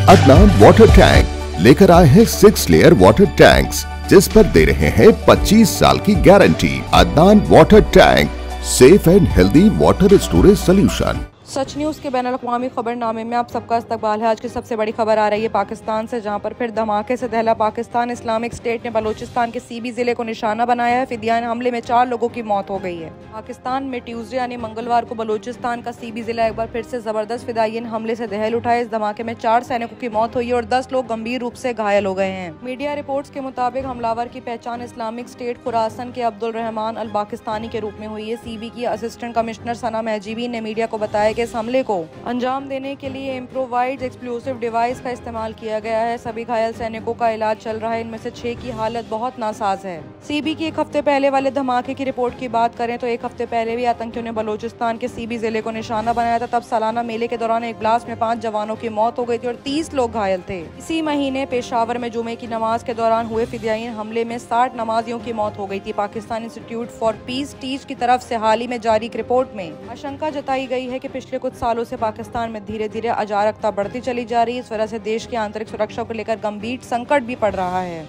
Adnan water tank लेकर आए हैं 6 लेयर वाटर टैंक्स, जिस पर दे रहे हैं 25 साल की guarantee. Adnan water tank, safe and healthy water storage solution. Such news के बैनुल-अक़वामी खबरनामे में आप सबका इस्तकबाल है। आज की सबसे बड़ी खबर आ रही है पाकिस्तान से, जहां पर फिर धमाके से दहला पाकिस्तान। इस्लामिक स्टेट ने बलूचिस्तान के सीबी जिले को निशाना बनाया है। फिदियान हमले में 4 लोगों की मौत हो गई है। पाकिस्तान में ट्यूसडे यानी मंगलवार को बलूचिस्तान का सीबी जिला एक बार फिर से जबरदस्त फिदायीन हमले से दहल उठा है। इस धमाके में 4 सैनिकों की मौत हुई और 10 लोग गंभीर रूप से घायल हो गए हैं। मीडिया रिपोर्ट्स के मुताबिक हमलावर की पहचान इस्लामिक स्टेट खुरासन के अब्दुल रहमान अल पाकिस्तानी के रूप में हुई है। सीबी की असिस्टेंट कमिश्नर सना महजीबीन ने मीडिया को बताया कि इस हमले को अंजाम देने के लिए इम्प्रोवाइज्ड एक्सप्लोसिव डिवाइस का इस्तेमाल किया गया है। सभी घायल सैनिकों का इलाज चल रहा है। इनमें से 6 की हालत बहुत नासाज है। सीबी की 1 हफ्ते पहले वाले धमाके की रिपोर्ट की बात करें तो 1 हफ्ते पहले भी आतंकियों ने बलूचिस्तान के सीबी जिले को निशाना बनाया था। तब सालाना मेले के दौरान एक ब्लास्ट में 5 जवानों की मौत हो गई थी और 30 लोग घायल थे। इसी महीने पेशावर में जुमे की नमाज के दौरान हुए फिदियाइन हमले में 60 नमाजियों की मौत हो गई थी। Pakistan institute for piece teach की तरफ से हाल ही में जारी एक रिपोर्ट में आशंका जताई गई है कि पिछले कुछ सालों से पाकिस्तान में धीरे धीरे अराजकता बढ़ती चली जा रही है। इस वजह से देश की आंतरिक सुरक्षा को लेकर गंभीर संकट भी पड़ रहा है।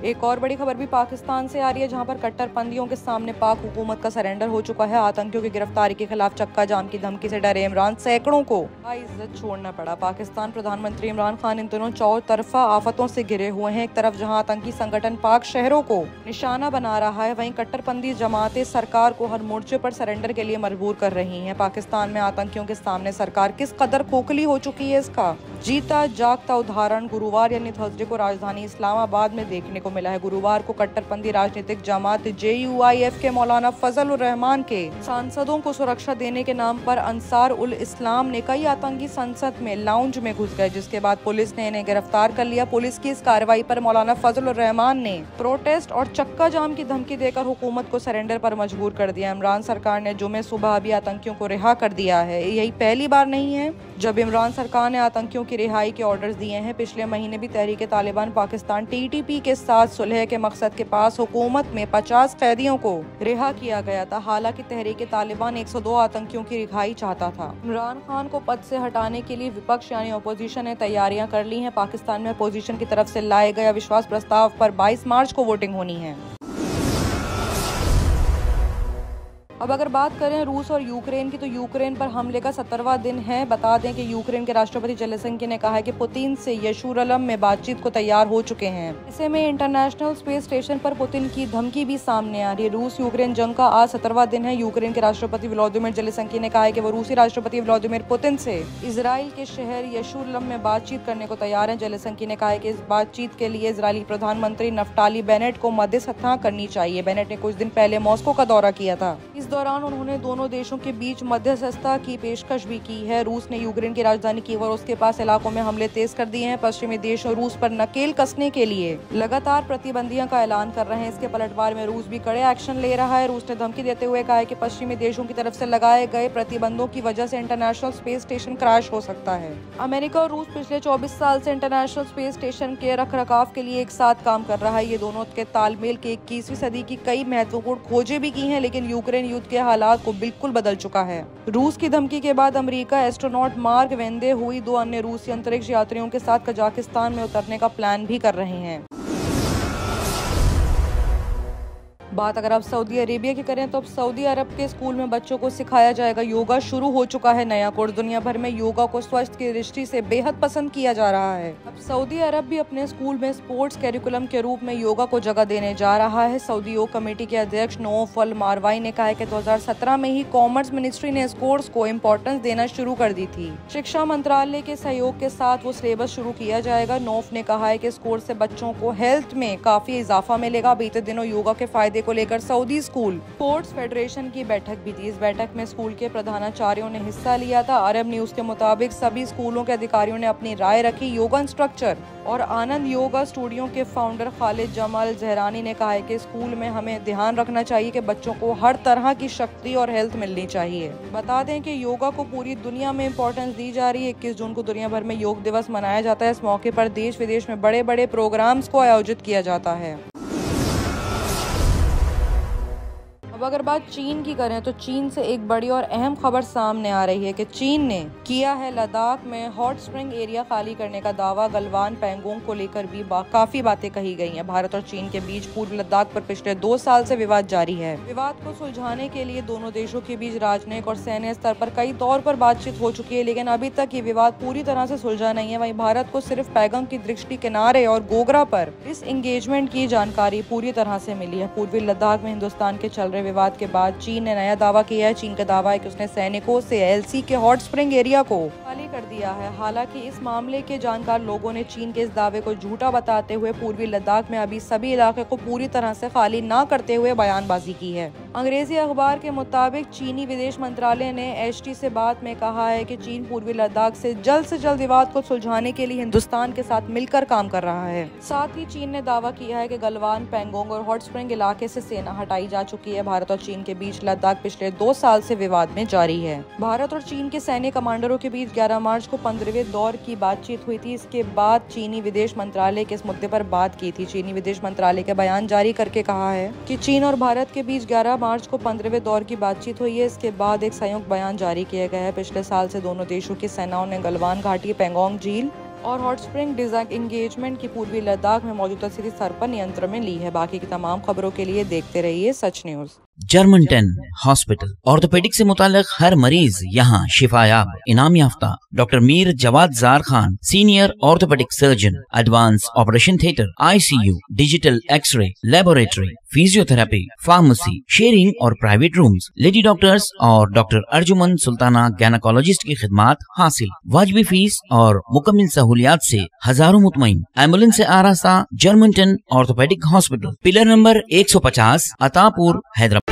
एक और बड़ी खबर भी पाकिस्तान से आ रही है, जहां पर कट्टरपंथियों के सामने पाक हुकूमत का सरेंडर हो चुका है। आतंकियों की गिरफ्तारी के खिलाफ चक्का जाम की धमकी से डरे इमरान सैकड़ों को इज्जत छोड़ना पड़ा। पाकिस्तान प्रधानमंत्री इमरान खान इन दिनों चौतरफा आफतों से घिरे हुए हैं। एक तरफ जहां आतंकी संगठन पाक शहरों को निशाना बना रहा है, वहीं कट्टरपंथी जमातें सरकार को हर मोर्चे पर सरेंडर के लिए मजबूर कर रही है। पाकिस्तान में आतंकियों के सामने सरकार किस कदर खोखली हो चुकी है, इसका जीता जागता उदाहरण गुरुवार यानी थर्सडे को राजधानी इस्लामाबाद में देखने को मिला है। गुरुवार को कट्टरपंथी राजनीतिक जमात JUIF के मौलाना फजल उर रहमान के सांसदों को सुरक्षा देने के नाम पर अंसार उल इस्लाम ने कई आतंकी संसद में लाउंज में घुस गए, जिसके बाद पुलिस ने इन्हें गिरफ्तार कर लिया। पुलिस की इस कार्रवाई पर मौलाना फजल उर रहमान ने प्रोटेस्ट और चक्का जाम की धमकी देकर हुकूमत को सरेंडर पर मजबूर कर दिया। इमरान सरकार ने जुमे सुबह भी आतंकियों को रिहा कर दिया है। यही पहली बार नहीं है जब इमरान सरकार ने आतंकियों की रिहाई के ऑर्डर्स दिए हैं। पिछले महीने भी तहरीक तालिबान पाकिस्तान TTP के साथ सुलह के मकसद के पास हुकूमत में 50 कैदियों को रिहा किया गया था। हालांकि तहरीक तालिबान 102 आतंकियों की रिहाई चाहता था। इमरान खान को पद से हटाने के लिए विपक्ष यानी अपोजिशन ने तैयारियां कर ली हैं। पाकिस्तान में अपोजिशन की तरफ से लाए गए अविश्वास प्रस्ताव पर 22 मार्च को वोटिंग होनी है। अब अगर बात करें रूस और यूक्रेन की, तो यूक्रेन पर हमले का 70वां दिन है। बता दें कि यूक्रेन के राष्ट्रपति जेलेंस्की ने कहा है कि पुतिन से यरूशलेम में बातचीत को तैयार हो चुके हैं। ऐसे में इंटरनेशनल स्पेस स्टेशन पर पुतिन की धमकी भी सामने आ रही है। रूस यूक्रेन जंग का आज 70वां दिन है। यूक्रेन के राष्ट्रपति व्लादिमीर जेलेंस्की ने कहा है कि वो रूसी राष्ट्रपति व्लादिमीर पुतिन से इजराइल के शहर यरूशलेम में बातचीत करने को तैयार है। जेलेंस्की ने कहा है कि इस बातचीत के लिए इजरायली प्रधानमंत्री नफ्ताली बेनेट को मध्यस्थता करनी चाहिए। बेनेट ने कुछ दिन पहले मॉस्को का दौरा किया था। इस दौरान उन्होंने दोनों देशों के बीच मध्यस्थता की पेशकश भी की है। रूस ने यूक्रेन की राजधानी कीव और उसके पास इलाकों में हमले तेज कर दिए हैं। पश्चिमी देशों रूस पर नकेल कसने के लिए लगातार प्रतिबंधियों का ऐलान कर रहे हैं। इसके पलटवार में रूस भी कड़े एक्शन ले रहा है। रूस ने धमकी देते हुए कहा है कि पश्चिमी देशों की तरफ से लगाए गए प्रतिबंधों की वजह से इंटरनेशनल स्पेस स्टेशन क्रैश हो सकता है। अमेरिका और रूस पिछले 24 साल से इंटरनेशनल स्पेस स्टेशन के रखरखाव के लिए एक साथ काम कर रहा है। ये दोनों के तालमेल के 21वीं सदी की कई महत्वपूर्ण खोजें भी की हैं, लेकिन यूक्रेन युद्ध के हालात को बिल्कुल बदल चुका है। रूस की धमकी के बाद अमेरिका एस्ट्रोनॉट मार्क वेंदे हुई 2 अन्य रूसी अंतरिक्ष यात्रियों के साथ कजाकिस्तान में उतरने का प्लान भी कर रहे हैं। बात अगर आप सऊदी अरेबिया की करें तो अब सऊदी अरब के स्कूल में बच्चों को सिखाया जाएगा योगा। शुरू हो चुका है नया कोर्स। दुनिया भर में योगा को स्वास्थ्य की दृष्टि से बेहद पसंद किया जा रहा है। अब सऊदी अरब भी अपने स्कूल में स्पोर्ट्स कैरिकुलम के रूप में योगा को जगह देने जा रहा है। सऊदी योग कमेटी के अध्यक्ष नौफ अल मारवाई ने कहा है कि 2017 में ही कॉमर्स मिनिस्ट्री ने इस कोर्स को इम्पोर्टेंस देना शुरू कर दी थी। शिक्षा मंत्रालय के सहयोग के साथ वो सिलेबस शुरू किया जाएगा। नौफ ने कहा है कि इस कोर्स से बच्चों को हेल्थ में काफी इजाफा मिलेगा। बीते दिनों योगा के फायदे को लेकर सऊदी स्कूल स्पोर्ट्स फेडरेशन की बैठक भी थी। इस बैठक में स्कूल के प्रधानाचार्यों ने हिस्सा लिया था। अरब न्यूज के मुताबिक सभी स्कूलों के अधिकारियों ने अपनी राय रखी। योगा इंस्ट्रक्टर और आनंद योगा स्टूडियो के फाउंडर खालिद जमाल जहरानी ने कहा है कि स्कूल में हमें ध्यान रखना चाहिए कि बच्चों को हर तरह की शक्ति और हेल्थ मिलनी चाहिए। बता दें कि योगा को पूरी दुनिया में इम्पोर्टेंस दी जा रही है। 21 जून को दुनिया भर में योग दिवस मनाया जाता है। इस मौके पर देश विदेश में बड़े बड़े प्रोग्राम्स को आयोजित किया जाता है। अब अब अगर बात चीन की करें तो चीन से एक बड़ी और अहम खबर सामने आ रही है कि चीन ने किया है लद्दाख में हॉट स्प्रिंग एरिया खाली करने का दावा। गलवान पेंगोंग को लेकर भी काफी बातें कही गई हैं। भारत और चीन के बीच पूर्व लद्दाख पर पिछले 2 साल से विवाद जारी है। विवाद को सुलझाने के लिए दोनों देशों के बीच राजनयिक और सैन्य स्तर पर कई तौर पर बातचीत हो चुकी है, लेकिन अभी तक ये विवाद पूरी तरह से सुलझा नहीं है। वहीं भारत को सिर्फ पैंगोंग की दृष्टि किनारे और गोगरा पर इस एंगेजमेंट की जानकारी पूरी तरह से मिली है। पूर्वी लद्दाख में हिंदुस्तान के चल रहे विवाद के बाद चीन ने नया दावा किया है। चीन का दावा है कि उसने सैनिकों से एलसी के हॉट स्प्रिंग एरिया को खाली कर दिया है। हालांकि इस मामले के जानकार लोगों ने चीन के इस दावे को झूठा बताते हुए पूर्वी लद्दाख में अभी सभी इलाके को पूरी तरह से खाली न करते हुए बयानबाजी की है। अंग्रेजी अखबार के मुताबिक चीनी विदेश मंत्रालय ने एचटी से बात में कहा है कि चीन पूर्वी लद्दाख से जल्द विवाद को सुलझाने के लिए हिंदुस्तान के साथ मिलकर काम कर रहा है। साथ ही चीन ने दावा किया है कि गलवान, पेंगोंग और हॉट स्प्रिंग इलाके से सेना हटाई जा चुकी है। भारत और चीन के बीच लद्दाख पिछले 2 साल से विवाद में जारी है। भारत और चीन के सैन्य कमांडरों के बीच 11 मार्च को 15वें दौर की बातचीत हुई थी। इसके बाद चीनी विदेश मंत्रालय के इस मुद्दे पर बात की थी। चीनी विदेश मंत्रालय के बयान जारी करके कहा है कि चीन और भारत के बीच 11 मार्च को 15वें दौर की बातचीत हुई है। इसके बाद एक संयुक्त बयान जारी किया गया है। पिछले साल से दोनों देशों की सेनाओं ने गलवान घाटी, पेंगोंग झील और हॉट स्प्रिंग डिजाइन एंगेजमेंट की पूर्वी लद्दाख में मौजूदा स्थिति स्तर पर नियंत्रण में ली है। बाकी की तमाम खबरों के लिए देखते रहिए सच न्यूज। जर्मनटन हॉस्पिटल, ऑर्थोपेडिक से मुताल्लिक हर मरीज यहाँ शिफायाब। इनाम याफ्ता doctor Mir Jawad Zar Khan, senior orthopedic surgeon, advance operation theatre, ICU, digital x ray, laboratory, physiotherapy, pharmacy, sharing और प्राइवेट रूम्स, लेडी डॉक्टर्स और डॉक्टर अर्जुमन सुल्ताना गैनाकोलॉजिस्ट की खिदमात हासिल। वाजिबी फीस और मुकम्मल सहूलियात से हजारों मुतमईन। एम्बुलेंस से आरास्ता Germantown orthopedic hospital, pillar number 150, Attapur, Hyderabad.